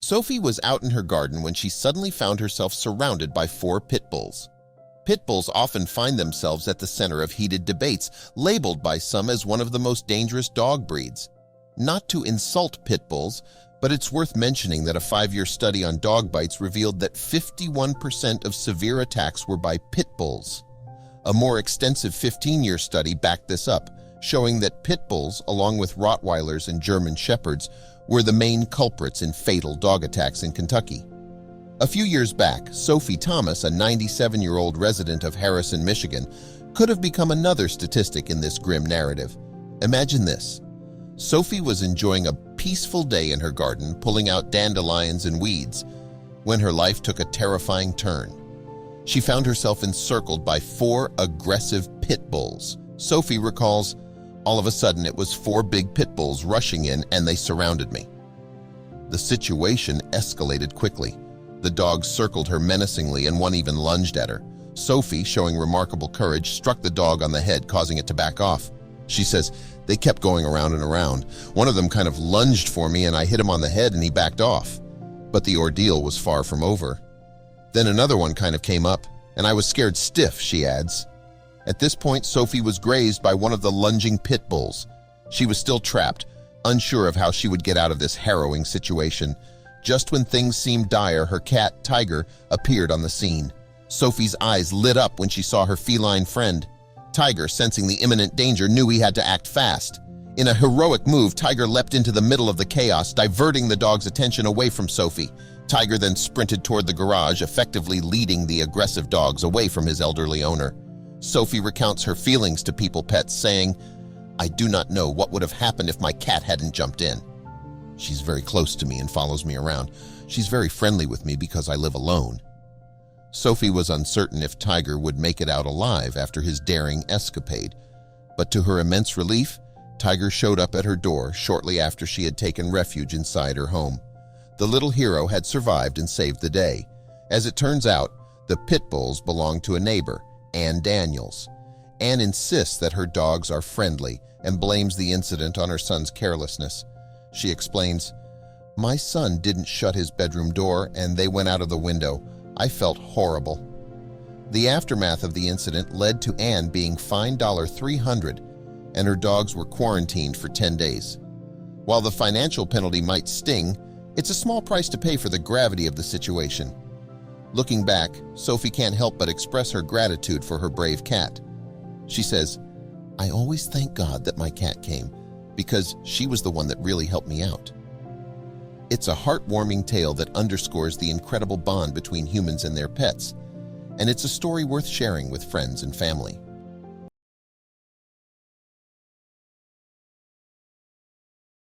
Sophie was out in her garden when she suddenly found herself surrounded by 4 pit bulls. Pit bulls often find themselves at the center of heated debates, labeled by some as one of the most dangerous dog breeds. Not to insult pit bulls, but it's worth mentioning that a 5-year study on dog bites revealed that 51% of severe attacks were by pit bulls. A more extensive 15-year study backed this up, showing that pit bulls, along with Rottweilers and German shepherds, were the main culprits in fatal dog attacks in Kentucky. A few years back, Sophie Thomas, a 97-year-old resident of Harrison, Michigan, could have become another statistic in this grim narrative. Imagine this. Sophie was enjoying a peaceful day in her garden, pulling out dandelions and weeds, when her life took a terrifying turn. She found herself encircled by 4 aggressive pit bulls. Sophie recalls, all of a sudden it was 4 big pit bulls rushing in and they surrounded me. The situation escalated quickly. The dogs circled her menacingly and one even lunged at her. Sophie, showing remarkable courage, struck the dog on the head, causing it to back off. She says, they kept going around and around. One of them kind of lunged for me and I hit him on the head and he backed off. But the ordeal was far from over. Then another one kind of came up and I was scared stiff, she adds. At this point, Sophie was grazed by one of the lunging pit bulls. She was still trapped, unsure of how she would get out of this harrowing situation. Just when things seemed dire, her cat, Tiger, appeared on the scene. Sophie's eyes lit up when she saw her feline friend. Tiger, sensing the imminent danger, knew he had to act fast. In a heroic move, Tiger leapt into the middle of the chaos, diverting the dog's attention away from Sophie. Tiger then sprinted toward the garage, effectively leading the aggressive dogs away from his elderly owner. Sophie recounts her feelings to People Pets, saying, I do not know what would have happened if my cat hadn't jumped in. She's very close to me and follows me around. She's very friendly with me because I live alone. Sophie was uncertain if Tiger would make it out alive after his daring escapade, but to her immense relief, Tiger showed up at her door shortly after she had taken refuge inside her home. The little hero had survived and saved the day. As it turns out, the pit bulls belong to a neighbor, Ann Daniels. Ann insists that her dogs are friendly and blames the incident on her son's carelessness. She explains, my son didn't shut his bedroom door and they went out of the window. I felt horrible. The aftermath of the incident led to Ann being fined $300 and her dogs were quarantined for 10 days. While the financial penalty might sting, it's a small price to pay for the gravity of the situation. Looking back, Sophie can't help but express her gratitude for her brave cat. She says, I always thank God that my cat came because she was the one that really helped me out. It's a heartwarming tale that underscores the incredible bond between humans and their pets, and it's a story worth sharing with friends and family.